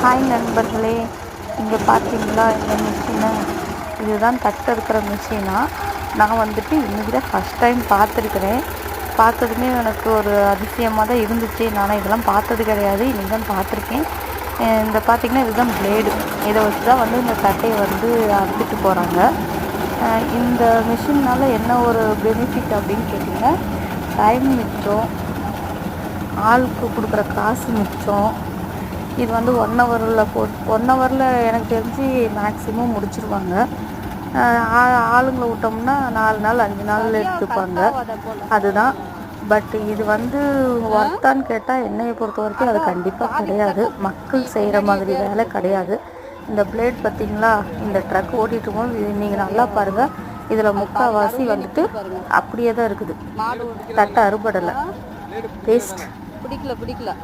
Hi நண்பர்களே, இங்கே பார்த்தீங்களா இந்த மிஷினை? இதுதான் தட்டு இருக்கிற மிஷினா. நான் வந்துட்டு இன்றைக்கி தான் ஃபஸ்ட் டைம் பார்த்துருக்குறேன். பார்த்ததுமே எனக்கு ஒரு அதிசயமாக தான் இருந்துச்சு. நான் இதெல்லாம் பார்த்தது கிடையாது, இன்றைக்கி தான் பார்த்துருக்கேன். இந்த பார்த்திங்கன்னா இதுதான் பிளேடு. இதை வச்சு தான் வந்து இந்த தட்டையை வந்து அறுத்துட்டு போகிறாங்க. இந்த மிஷினால் என்ன ஒரு பெனிஃபிட் அப்படின்னு கேட்டிங்கன்னா, டைம் மிச்சம், ஆளுக்கு கொடுக்குற காசு மிச்சம். இது வந்து 1 ஹவரில் எனக்கு தெரிஞ்சு மேக்ஸிமம் முடிச்சிருவாங்க. ஆளுங்களை விட்டோம்னா 4 நாள் 5 நாள் எடுத்துப்பாங்க. அதுதான். பட் இது வந்து ஒர்த்தான்னு கேட்டால் என்னையை பொறுத்த வரைக்கும் அது கண்டிப்பாக கிடையாது. மக்கள் செய்கிற மாதிரி வேலை கிடையாது. இந்த பிளேட் பார்த்திங்களா, இந்த ட்ரக் ஓட்டிகிட்டு போது நீங்கள் நல்லா பாருங்கள், இதில் முக்கால்வாசி வந்துட்டு அப்படியே தான் இருக்குது. தட்டை அறுபடலை. வேஸ்ட். பிடிக்கல